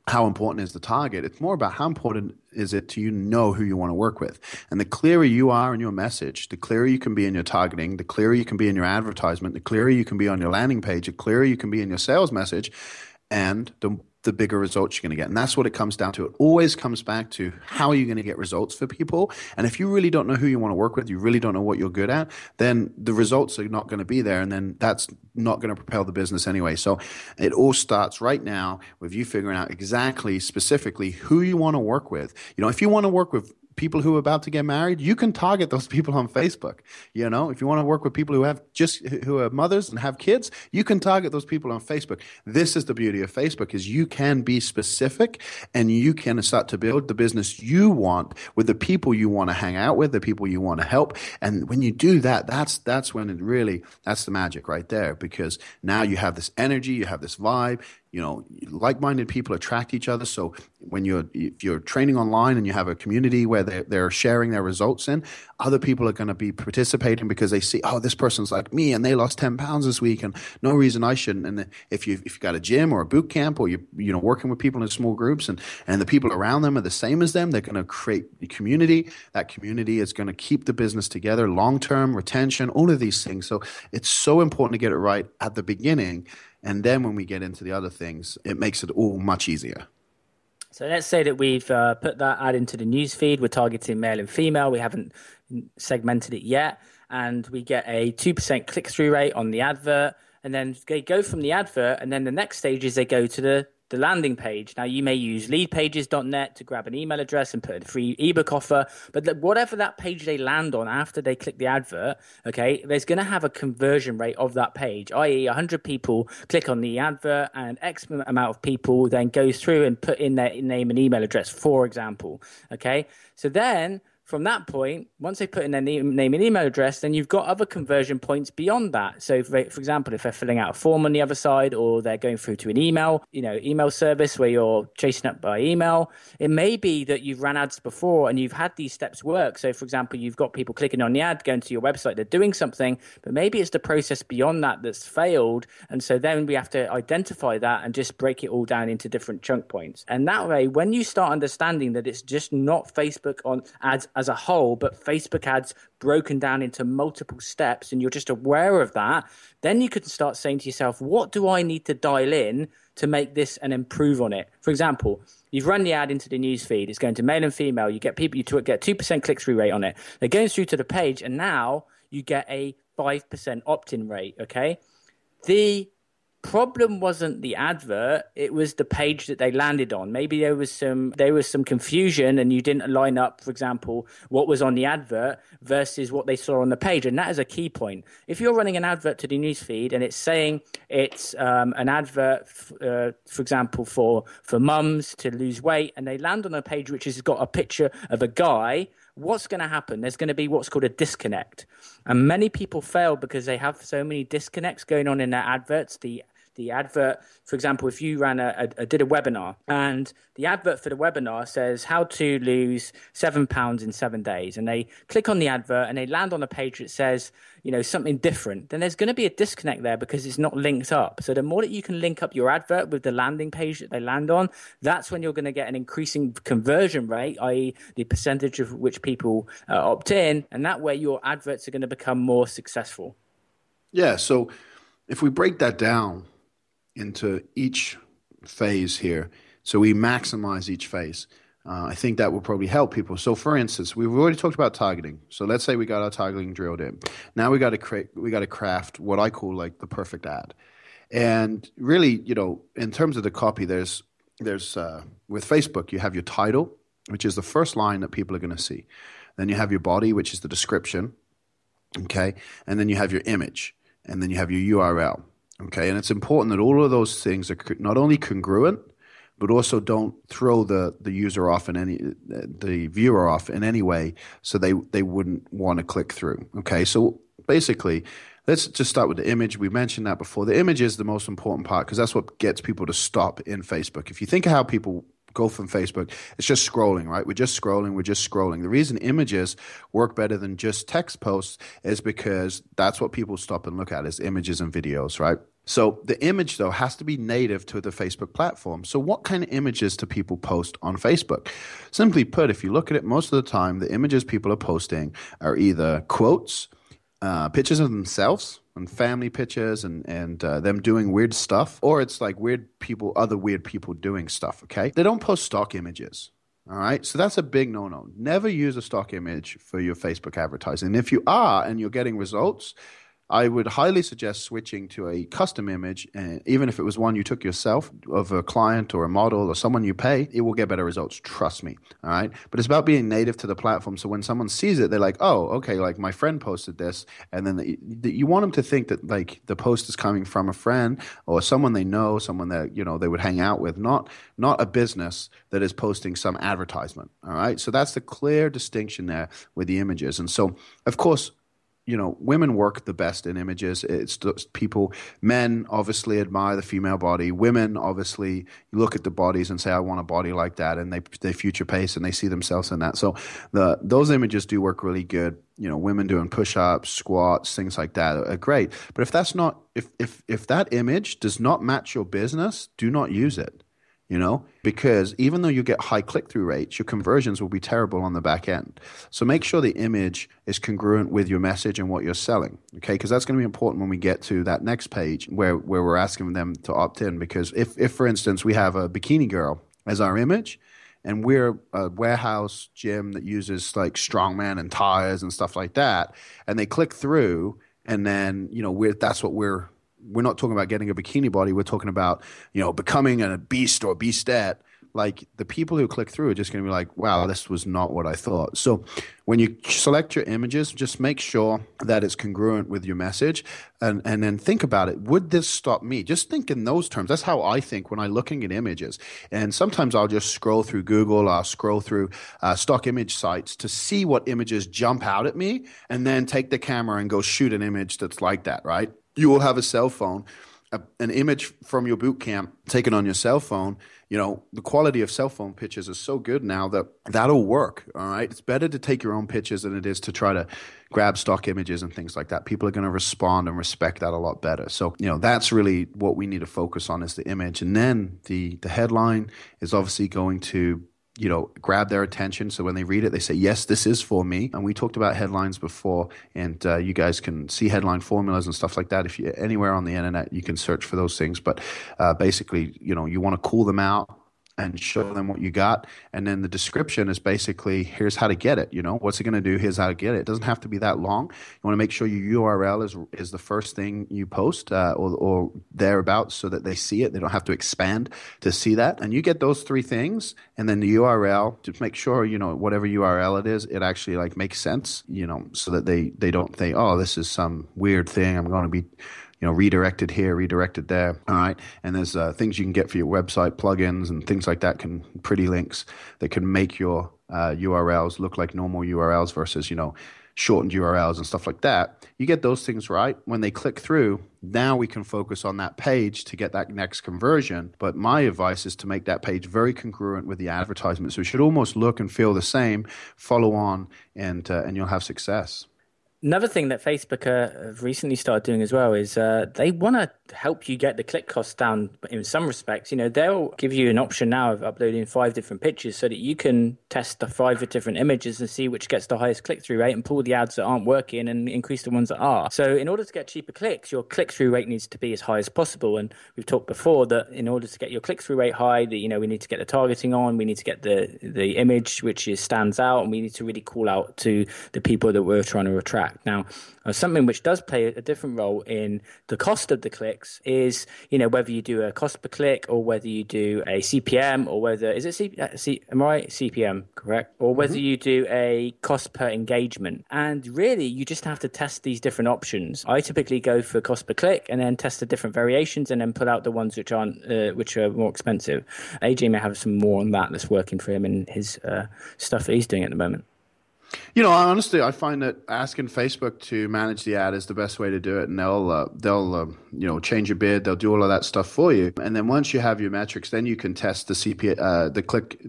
how important is the target. It's more about how important is it to who you want to work with. And the clearer you are in your message, the clearer you can be in your targeting, the clearer you can be in your advertisement, the clearer you can be on your landing page, the clearer you can be in your sales message, and the bigger results you're going to get. And that's what it comes down to. It always comes back to how are you going to get results for people? And if you really don't know who you want to work with, you really don't know what you're good at, then the results are not going to be there. And then that's not going to propel the business anyway. So it all starts right now with you figuring out exactly, specifically who you want to work with. If you want to work with people who are about to get married, you can target those people on Facebook. If you want to work with people who are mothers and have kids, you can target those people on Facebook. This is the beauty of Facebook, is you can be specific and you can start to build the business you want with the people you want to hang out with, the people you want to help. And when you do that, that's when that's the magic right there, because now you have this energy, you have this vibe. Like-minded people attract each other. So if you're training online and you have a community where they're sharing their results in, other people are going to be participating because they see, oh, this person's like me and they lost 10 pounds this week and no reason I shouldn't. And if you've got a gym or a boot camp or you're working with people in small groups and the people around them are the same as them, they're going to create a community. That community is going to keep the business together, long-term retention, all of these things. So it's so important to get it right at the beginning. And then when we get into the other things, it makes it all much easier. So let's say that we've put that ad into the news feed. We're targeting male and female. We haven't segmented it yet. And we get a 2% click-through rate on the advert. And then they go from the advert. And then the next stage is they go to the landing page. Now, you may use leadpages.net to grab an email address and put a free ebook offer. But whatever that page they land on after they click the advert, okay, there's going to have a conversion rate of that page, i.e. 100 people click on the advert and X amount of people then go through and put in their name and email address, for example. Okay, so then from that point, once they put in their name and email address, then you've got other conversion points beyond that. So, for example, if they're filling out a form on the other side, or they're going through to an email service where you're chasing up by email, it may be that you've ran ads before and you've had these steps work. So, for example, you've got people clicking on the ad, going to your website, they're doing something, but maybe it's the process beyond that that's failed. And so then we have to identify that and just break it all down into different chunk points. And that way, when you start understanding that it's just not Facebook on ads as a whole, but Facebook ads broken down into multiple steps, and you're just aware of that, then you could start saying to yourself, what do I need to dial in to make this and improve on it? For example, you've run the ad into the news feed. It's going to male and female. You get 2% click-through rate on it. They're going through to the page, and now you get a 5% opt-in rate, okay? The problem wasn't the advert, it was the page that they landed on. Maybe there was some confusion and you didn't line up, for example, what was on the advert versus what they saw on the page. And that is a key point. If you're running an advert to the newsfeed and it's saying it's an advert, for example, for mums to lose weight, and they land on a page which has got a picture of a guy, what's going to happen? There's going to be what's called a disconnect. And many people fail because they have so many disconnects going on in their adverts. The the advert, for example, if you did a webinar and the advert for the webinar says how to lose £7 in 7 days, and they click on the advert and they land on a page that says, something different, then there's going to be a disconnect there because it's not linked up. So the more that you can link up your advert with the landing page that they land on, that's when you're going to get an increasing conversion rate, i.e. the percentage of which people opt in, and that way your adverts are going to become more successful. Yeah, so if we break that down into each phase here, so we maximize each phase, I think that will probably help people. So, for instance, we've already talked about targeting. So let's say we got our targeting drilled in. Now we got to craft what I call like the perfect ad. And really, in terms of the copy, there's with Facebook, you have your title, which is the first line that people are going to see. Then you have your body, which is the description. Okay, and then you have your image, and then you have your URL. Okay, and it's important that all of those things are not only congruent, but also don't throw the user off the viewer off in any way, so they wouldn't want to click through. Okay, so basically, let's just start with the image. We mentioned that before. The image is the most important part because that's what gets people to stop in Facebook. If you think of how people go from Facebook, it's just scrolling, right? We're just scrolling. The reason images work better than just text posts is because that's what people stop and look at is images and videos, right? So the image, though, has to be native to the Facebook platform. So what kind of images do people post on Facebook? Simply put, if you look at it, most of the time, the images people are posting are either quotes, pictures of themselves, and family pictures and them doing weird stuff, or it's like other weird people doing stuff, okay? They don't post stock images, all right? So that's a big no-no. Never use a stock image for your Facebook advertising. And if you are and you're getting results, I would highly suggest switching to a custom image, and even if it was one you took yourself of a client or a model or someone you pay, it will get better results. Trust me. All right. But it's about being native to the platform. So when someone sees it, they're like, oh, okay, like my friend posted this. And then you want them to think that like the post is coming from a friend or someone they know, someone that, they would hang out with, not a business that is posting some advertisement. All right. So that's the clear distinction there with the images. And so, of course, women work the best in images. It's men obviously admire the female body. Women obviously look at the bodies and say, I want a body like that. And they future pace and they see themselves in that. So those images do work really good. Women doing push-ups, squats, things like that are great. But if that's not, if that image does not match your business, do not use it. Because even though you get high click-through rates, your conversions will be terrible on the back end. So make sure the image is congruent with your message and what you're selling, okay? Because that's going to be important when we get to that next page where we're asking them to opt in. Because if, for instance, we have a bikini girl as our image, and we're a warehouse gym that uses like strongman and tires and stuff like that, and they click through, and then, that's what we're not talking about getting a bikini body. We're talking about, becoming a beast or beastette. Like the people who click through are just going to be like, wow, this was not what I thought. So when you select your images, just make sure that it's congruent with your message and then think about it. Would this stop me? Just think in those terms. That's how I think when I'm looking at images. And sometimes I'll just scroll through Google, I'll scroll through stock image sites to see what images jump out at me and then take the camera and go shoot an image that's like that, right? You will have a cell phone, an image from your boot camp taken on your cell phone. The quality of cell phone pictures is so good now that that'll work, all right? It's better to take your own pictures than it is to try to grab stock images and things like that. People are going to respond and respect that a lot better. So, that's really what we need to focus on is the image. And then the headline is obviously going to grab their attention. So when they read it, they say, yes, this is for me. And we talked about headlines before, and you guys can see headline formulas and stuff like that. If you're anywhere on the internet, you can search for those things. But basically, you want to call them out and show them what you got. And then the description is basically, here's how to get it. What's it going to do? Here's how to get it. It doesn't have to be that long. You want to make sure your URL is the first thing you post or thereabouts so that they see it. They don't have to expand to see that. And you get those three things. And then the URL, just make sure, whatever URL it is, it actually like makes sense, so that they don't think, oh, this is some weird thing. I'm going to be redirected here, redirected there. All right. And there's things you can get for your website, plugins and things like that, pretty links that can make your URLs look like normal URLs versus, shortened URLs and stuff like that. You get those things right. When they click through, now we can focus on that page to get that next conversion. But my advice is to make that page very congruent with the advertisement. So it should almost look and feel the same, follow on, and you'll have success. Another thing that Facebook have recently started doing as well is they want to help you get the click costs down in some respects. They'll give you an option now of uploading 5 different pictures so that you can test the 5 different images and see which gets the highest click-through rate and pull the ads that aren't working and increase the ones that are. So in order to get cheaper clicks, your click-through rate needs to be as high as possible. And we've talked before that in order to get your click-through rate high, that we need to get the targeting on, we need to get the image which stands out, and we need to really call out to the people that we're trying to attract. Now, something which does play a different role in the cost of the clicks is, whether you do a cost per click or whether you do a CPM or whether, is it am I right? CPM, correct? Or whether you do a cost per engagement. And really, you just have to test these different options. I typically go for cost per click and then test the different variations and then put out the ones which are more expensive. AJ may have some more on that's working for him in his stuff that he's doing at the moment. Honestly, I find that asking Facebook to manage the ad is the best way to do it, and they'll change your bid, they'll do all of that stuff for you, and then once you have your metrics, then you can test the the click,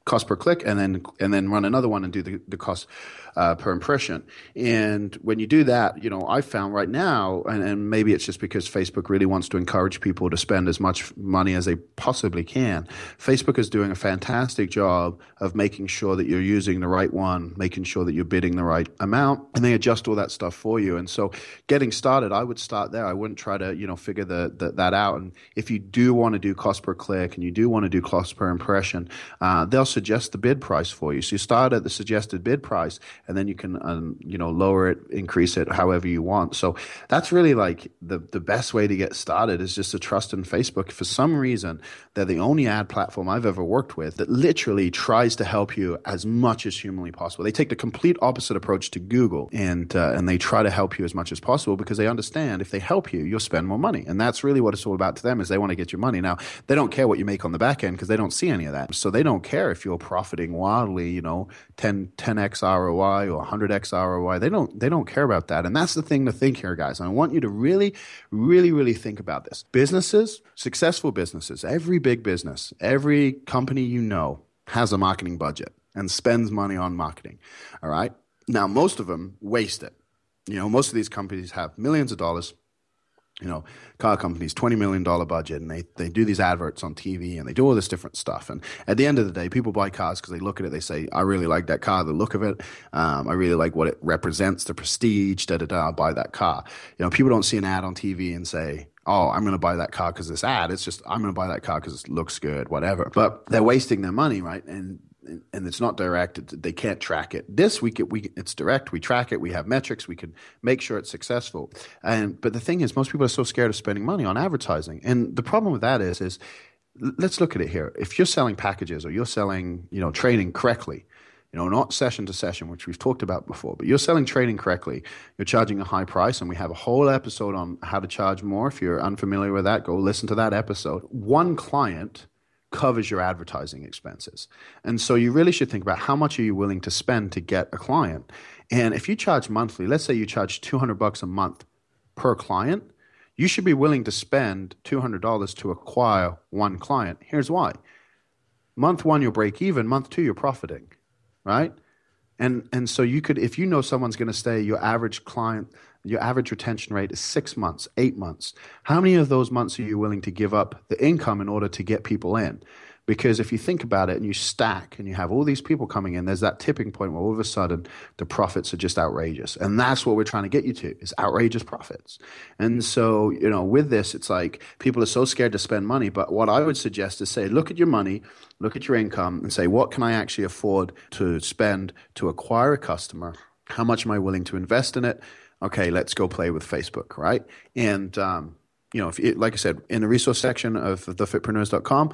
cost per click, and then run another one and do the cost per impression. And when you do that, I found right now, and maybe it's just because Facebook really wants to encourage people to spend as much money as they possibly can. Facebook is doing a fantastic job of making sure that you're using the right one, making sure that you're bidding the right amount, and they adjust all that stuff for you. And so getting started, I would start there. I wouldn't try to, figure that out. And if you do want to do cost per click and you do want to do cost per impression, they'll suggest the bid price for you. So you start at the suggested bid price, and then you can lower it, increase it however you want. So that's really like the best way to get started is just to trust in Facebook. For some reason, they're the only ad platform I've ever worked with that literally tries to help you as much as humanly possible. They take the complete opposite approach to Google, and they try to help you as much as possible because they understand if they help you, you'll spend more money. And that's really what it's all about to them, is they want to get your money. Now, they don't care what you make on the back end because they don't see any of that. So they don't care if you're profiting wildly, 10x ROI or 100x ROI. They don't care about that. And that's the thing to think here, guys. And I want you to really, really, really think about this. Businesses, successful businesses, every big business, every company has a marketing budget and spends money on marketing. All right. Now, most of them waste it. Most of these companies have millions of dollars. Car companies, $20 million budget, and they do these adverts on TV and they do all this different stuff. And at the end of the day, people buy cars because they look at it, they say, I really like that car, the look of it. I really like what it represents, the prestige, I'll buy that car. People don't see an ad on TV and say, oh, I'm going to buy that car because this ad. It's just, I'm going to buy that car because it looks good, whatever. But they're wasting their money, right? And it's not direct. They can't track it. This it's direct. We track it. We have metrics. We can make sure it's successful. But the thing is, most people are so scared of spending money on advertising. And the problem with that is let's look at it here. If you're selling packages or you're selling, training correctly, not session to session, which we've talked about before, but you're selling training correctly, you're charging a high price, and we have a whole episode on how to charge more. If you're unfamiliar with that, go listen to that episode. One client covers your advertising expenses. And so you really should think about how much are you willing to spend to get a client. And if you charge monthly, let's say you charge $200 a month per client, you should be willing to spend $200 to acquire one client. Here's why. Month 1, you'll break even. Month 2, you're profiting, right? And so you could, if someone's going to stay, your average retention rate is 6 months, 8 months. How many of those months are you willing to give up the income in order to get people in? Because if you think about it and you stack and you have all these people coming in, there's that tipping point where all of a sudden the profits are just outrageous. And that's what we're trying to get you to, is outrageous profits. And so, with this, it's like people are so scared to spend money. But what I would suggest is say, look at your money, look at your income and say, what can I actually afford to spend to acquire a customer? How much am I willing to invest in it? Okay, let's go play with Facebook, right? And like I said, in the resource section of thefitpreneurs.com,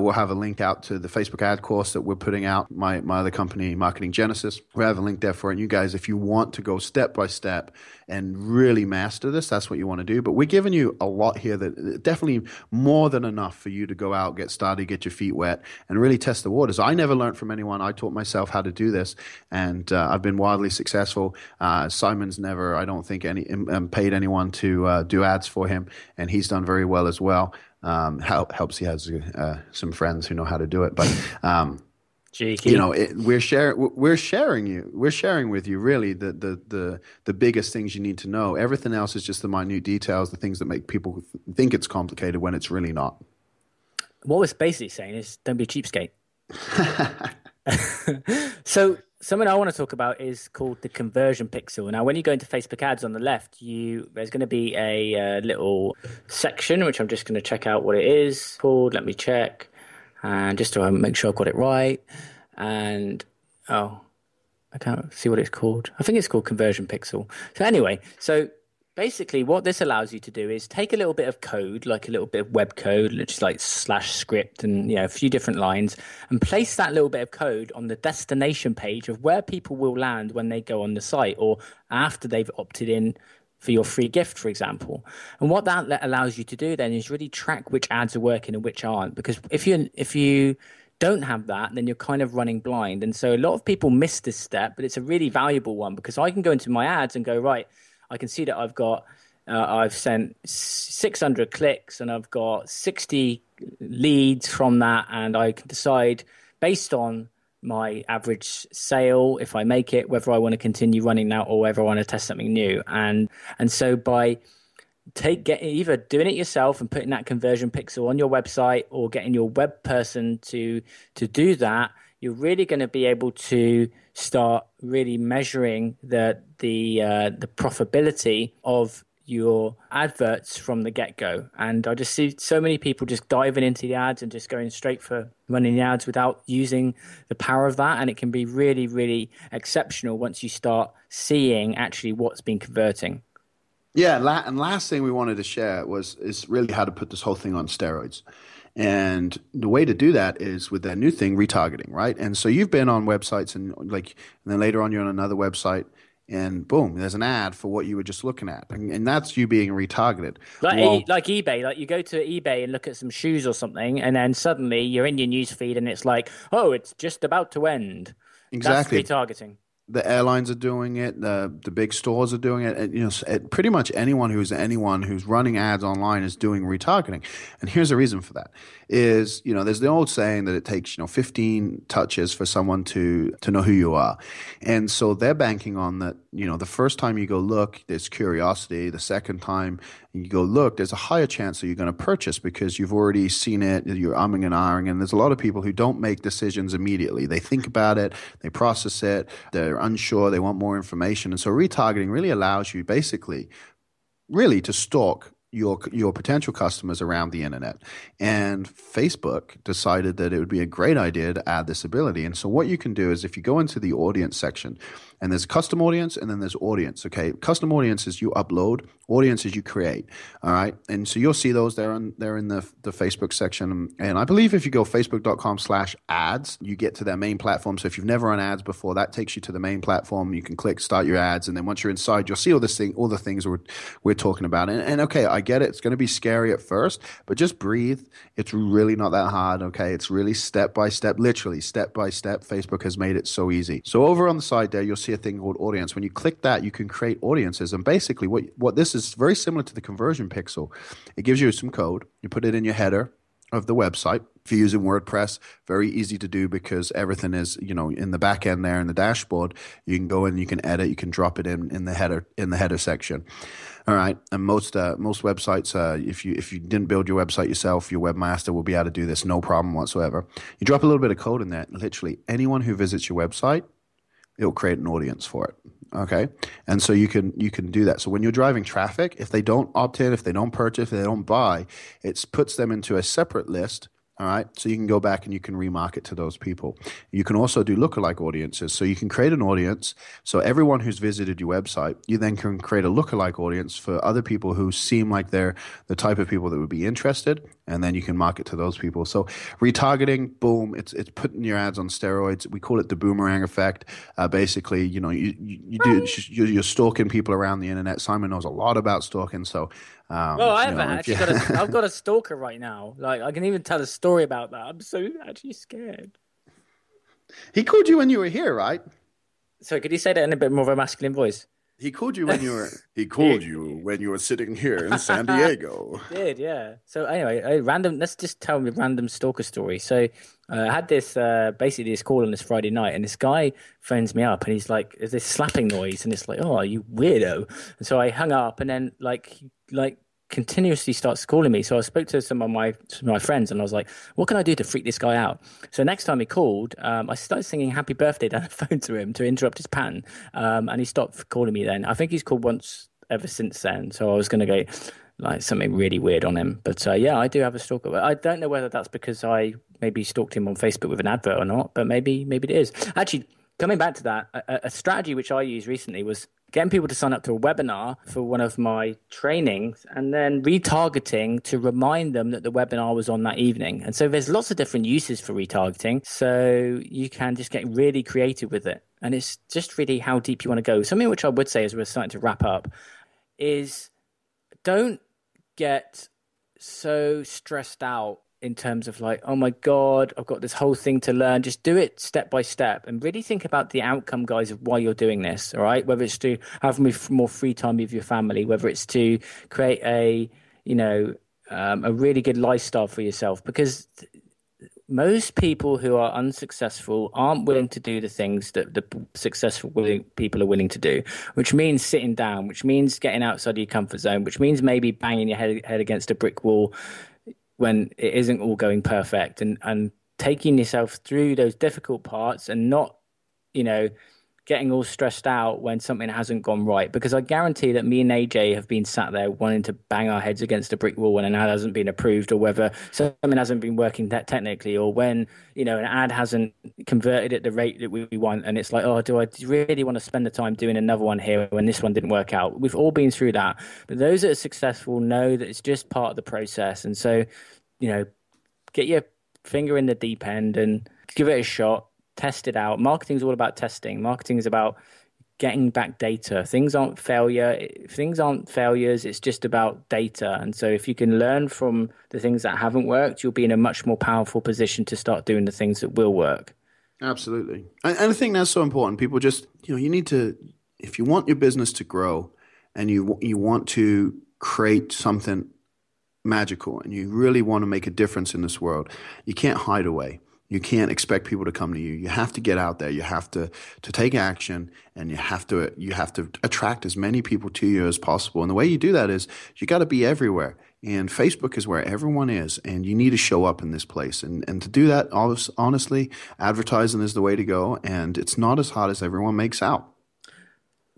we'll have a link out to the Facebook ad course that we're putting out, my other company, Marketing Genesis. We have a link there for it. And you guys, if you want to go step by step and really master this, that's what you want to do. But we're giving you a lot here that definitely more than enough for you to go out, get started, get your feet wet, and really test the waters. I never learned from anyone. I taught myself how to do this, and I've been wildly successful. Simon's never, I don't think, paid anyone to do ads for him, and he's done very well as well. Helps he has some friends who know how to do it, but cheeky. we're sharing with you really the biggest things you need to know. Everything else is just the minute details, the things that make people think it's complicated when it's really not. What we're basically saying is don't be a cheapskate. So something I want to talk about is called the conversion pixel. Now, when you go into Facebook ads on the left, there's going to be a little section, which I'm just going to check out what it is called. Let me check. And just to make sure I've got it right. And, I can't see what it's called. I think it's called Conversion Pixel. So anyway, basically what this allows you to do is take a little bit of code, like a little bit of web code, just like /script and, a few different lines, and place that little bit of code on the destination page of where people will land when they go on the site or after they've opted in for your free gift, for example. And what that allows you to do then is really track which ads are working and which aren't. Because if you don't have that, then you're kind of running blind. And so a lot of people miss this step, but it's a really valuable one because I can go into my ads and go, right, I can see that I've sent 600 clicks and I've got 60 leads from that. And I can decide based on my average sale, if I make it, whether I want to continue running that or whether I want to test something new. And so by either doing it yourself and putting that conversion pixel on your website or getting your web person to do that, you're really going to be able to start really measuring the profitability of your adverts from the get-go. And I just see so many people just diving into the ads and just going straight for running the ads without using the power of that. And it can be really, really exceptional once you start seeing actually what's been converting. Yeah, and last thing we wanted to share is really how to put this whole thing on steroids. And the way to do that is with that new thing, retargeting, right? And so you've been on websites and then later on you're on another website and boom, there's an ad for what you were just looking at. And that's you being retargeted. Like eBay, like you go to eBay and look at some shoes or something, and then suddenly you're in your news feed and it's like, oh, it's just about to end. Exactly. That's retargeting. The airlines are doing it. The big stores are doing it. And, pretty much anyone who's running ads online is doing retargeting. And here's the reason for that: is there's the old saying that it takes 15 touches for someone to know who you are, and so they're banking on that. The first time you go look, there's curiosity. The second time you go look, there's a higher chance that you're going to purchase because you've already seen it. You're umming and ahhing, and there's a lot of people who don't make decisions immediately. They think about it, they process it, they're unsure, they want more information. And so retargeting really allows you basically really to stalk your potential customers around the internet. And Facebook decided that it would be a great idea to add this ability. And so what you can do is if you go into the audience section, and there's custom audience and then there's audience, okay? Custom audience is you upload, audience is you create, all right? And so you'll see those there in the Facebook section. And I believe if you go facebook.com/ads, you get to their main platform. So if you've never run ads before, that takes you to the main platform. You can click start your ads. And then once you're inside, you'll see all the things we're talking about. And okay, I get it. It's going to be scary at first, but just breathe. It's really not that hard, okay? It's really step by step, literally step by step. Facebook has made it so easy. So over on the side there, you'll see a thing called audience. When you click that, you can create audiences. And basically what this is very similar to the conversion pixel. It gives you some code. You put it in your header of the website. If you're using WordPress, very easy to do because everything is, in the back end there in the dashboard. You can go in, you can edit, you can drop it in the header section. All right. And most websites, if you didn't build your website yourself, your webmaster will be able to do this, no problem whatsoever. You drop a little bit of code in there. Literally anyone who visits your website, it'll create an audience for it. Okay. And so you can do that. So when you're driving traffic, if they don't opt in, if they don't purchase, if they don't buy, it puts them into a separate list All right. So you can go back and you can remarket to those people. You can also do lookalike audiences. So you can create an audience. So everyone who's visited your website, you then can create a lookalike audience for other people who seem like they're the type of people that would be interested. And then you can market to those people. So retargeting, boom, it's putting your ads on steroids. We call it the boomerang effect. Basically, you're stalking people around the internet. Simon knows a lot about stalking. So Well, I haven't if you, actually I've got a stalker right now. Like, I can even tell a story about that. I'm so actually scared. he called you when you were here, right? So, could you say that in a bit more of a masculine voice? He called you when you were. He called you when you were sitting here in San Diego. He did, yeah. So anyway, random. Let's just tell me a random stalker story. So I had this basically this call on this Friday night, and this guy phones me up, and he's like, "There's this slapping noise," and it's like, "Oh, you weirdo!" And so I hung up, and then like continuously starts calling me. So I spoke to some of my friends, and I was like, "What can I do to freak this guy out?" So next time he called, I started singing "Happy Birthday" down the phone to him to interrupt his pattern, and he stopped calling me. Then I think he's called once ever since then. So I was going to go like something really weird on him. But yeah, I do have a stalker. I don't know whether that's because I maybe stalked him on Facebook with an advert or not, but maybe it is. Actually, coming back to that, a strategy which I used recently was getting people to sign up to a webinar for one of my trainings and then retargeting to remind them that the webinar was on that evening. And so there's lots of different uses for retargeting. So you can just get really creative with it. And it's just really how deep you want to go. Something which I would say as we're starting to wrap up is don't get so stressed out in terms of like, oh my God, I've got this whole thing to learn. Just do it step by step and really think about the outcome, guys, of why you're doing this. All right. Whether it's to have more free time with your family, whether it's to create a really good lifestyle for yourself, because most people who are unsuccessful aren't willing to do the things that the successful people are willing to do, which means sitting down, which means getting outside of your comfort zone, which means maybe banging your head against a brick wall when it isn't all going perfect, and taking yourself through those difficult parts and not, getting all stressed out when something hasn't gone right. Because I guarantee that me and AJ have been sat there wanting to bang our heads against a brick wall when an ad hasn't been approved, or whether something hasn't been working technically, or when, an ad hasn't converted at the rate that we want. And it's like, oh, do I really want to spend the time doing another one here when this one didn't work out? We've all been through that. But those that are successful know that it's just part of the process. And so, get your finger in the deep end and give it a shot. Test it out. Marketing is all about testing. Marketing is about getting back data. Things aren't failures. It's just about data. And so if you can learn from the things that haven't worked, you'll be in a much more powerful position to start doing the things that will work. Absolutely. And I think that's so important. People just, you need to, if you want your business to grow and you want to create something magical and you really want to make a difference in this world, you can't hide away. You can't expect people to come to you. You have to get out there. You have to take action, and you have to attract as many people to you as possible. And the way you do that is you got to be everywhere. And Facebook is where everyone is, and you need to show up in this place. And to do that, honestly, advertising is the way to go, and it's not as hard as everyone makes out.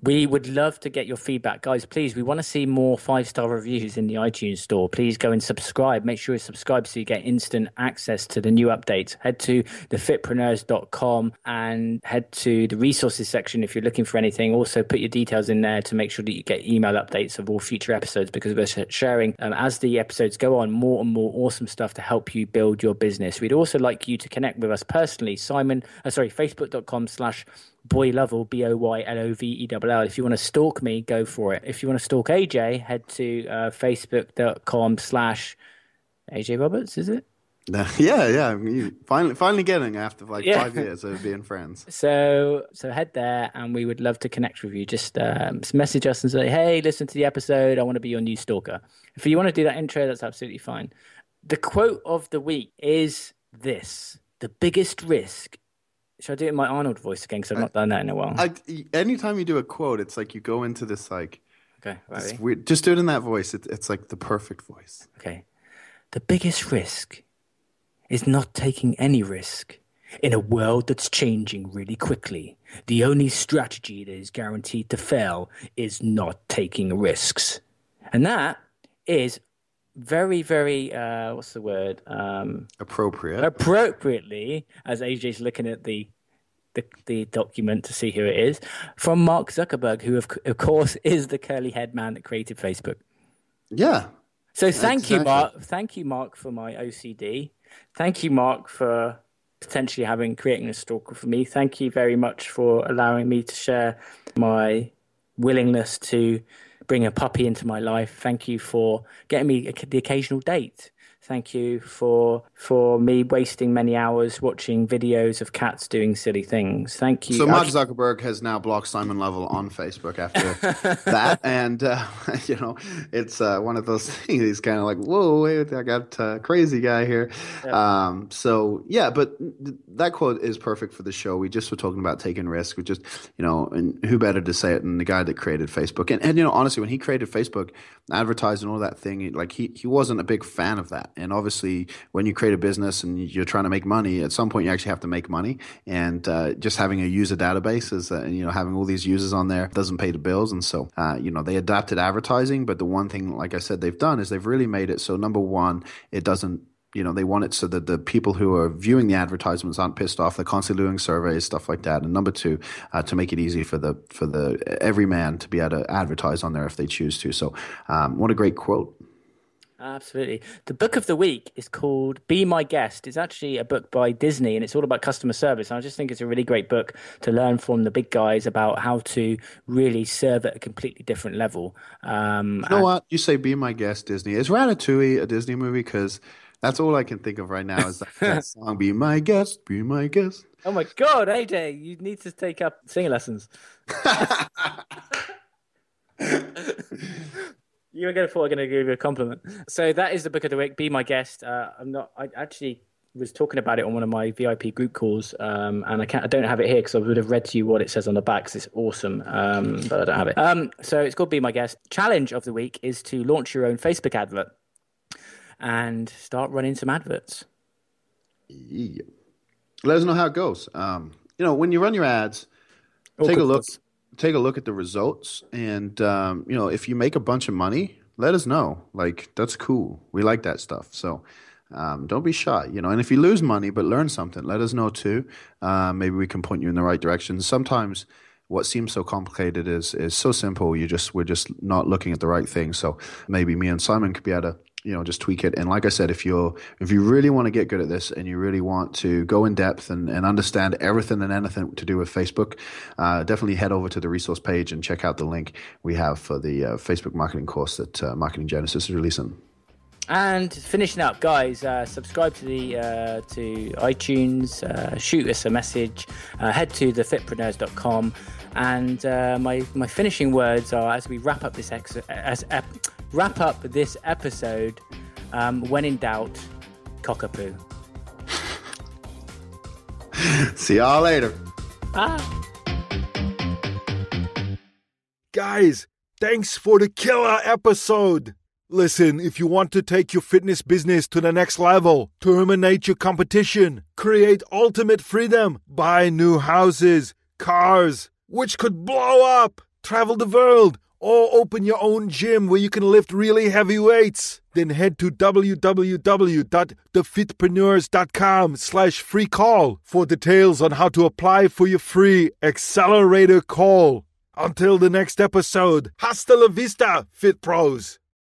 We would love to get your feedback. Guys, please, we want to see more 5-star reviews in the iTunes store. Please go and subscribe. Make sure you subscribe so you get instant access to the new updates. Head to thefitpreneurs.com and head to the resources section if you're looking for anything. Also, put your details in there to make sure that you get email updates of all future episodes, because we're sharing, as the episodes go on, more and more awesome stuff to help you build your business. We'd also like you to connect with us personally. Facebook.com/BoyLovell, BoyLovell. If you want to stalk me, go for it. If you want to stalk AJ, head to Facebook.com/AJ Roberts, is it? Yeah. You finally getting after 5 years of being friends. So head there, and we would love to connect with you. Just message us and say, hey, listen to the episode. I want to be your new stalker. If you want to do that intro, that's absolutely fine. The quote of the week is this: the biggest risk. Should I do it in my Arnold voice again? Because I've not done that in a while. Anytime you do a quote, it's like you go into this like. Okay, ready? Weird, just do it in that voice. It's like the perfect voice. Okay. The biggest risk is not taking any risk. In a world that's changing really quickly, the only strategy that is guaranteed to fail is not taking risks. And that is very, very, what's the word? Appropriately, as AJ's looking at the document to see who it is, from Mark Zuckerberg, who of course is the curly head man that created Facebook. Yeah. So thank you, Mark. Thank you, Mark, for my OCD. Thank you, Mark, for potentially creating a stalker for me. Thank you very much for allowing me to share my willingness to bring a puppy into my life. Thank you for getting me the occasional date. Thank you for me wasting many hours watching videos of cats doing silly things. Thank you. So Mark Zuckerberg has now blocked Simon Lovell on Facebook after that, and it's one of those things. He's kind of like, "Whoa, wait, I got a crazy guy here." Yeah. But that quote is perfect for the show. We just were talking about taking risks. We just, and who better to say it than the guy that created Facebook? And honestly, when he created Facebook, advertising all that thing, he wasn't a big fan of that. And obviously, when you create a business and you're trying to make money, at some point you actually have to make money. And just having a user database is, having all these users on there doesn't pay the bills. And so, they adapted advertising. But the one thing, like I said, they've done is they've really made it so, number one, it doesn't, they want it so that the people who are viewing the advertisements aren't pissed off. They're constantly doing surveys, stuff like that. And number two, to make it easy for the everyman to be able to advertise on there if they choose to. So, what a great quote. Absolutely. The book of the week is called Be My Guest. It's actually a book by Disney, and it's all about customer service. And I just think it's a really great book to learn from the big guys about how to really serve at a completely different level. What? You say Be My Guest, Disney. Is Ratatouille a Disney movie? Because that's all I can think of right now is that song, Be My Guest, Be My Guest. Oh my God, AJ, you need to take up singing lessons. You were going to give you a compliment. So that is the book of the week. Be My Guest. I actually was talking about it on one of my VIP group calls, and I don't have it here because I would have read to you what it says on the back because it's awesome, but I don't have it. So it's called Be My Guest. Challenge of the week is to launch your own Facebook advert and start running some adverts. Yeah. Let us know how it goes. When you run your ads, take a look. Take a look at the results, and if you make a bunch of money, let us know. That's cool. We like that stuff. So don't be shy. And if you lose money but learn something, let us know too. Maybe we can point you in the right direction. Sometimes what seems so complicated is so simple. We're just not looking at the right thing. So maybe me and Simon could be able to just tweak it. And like I said, if you really want to get good at this and you really want to go in depth and understand everything and anything to do with Facebook, definitely head over to the resource page and check out the link we have for the Facebook marketing course that Marketing Genesis is releasing. And finishing up, guys, subscribe to iTunes, shoot us a message, head to thefitpreneurs.com. And my finishing words are, as we wrap up this episode, when in doubt, cockapoo. See y'all later. Guys, thanks for the killer episode. Listen, if you want to take your fitness business to the next level, terminate your competition, create ultimate freedom, buy new houses, cars, which could blow up, travel the world, or open your own gym where you can lift really heavy weights, then head to www.thefitpreneurs.com/free call for details on how to apply for your free accelerator call. Until the next episode, hasta la vista, Fit Pros.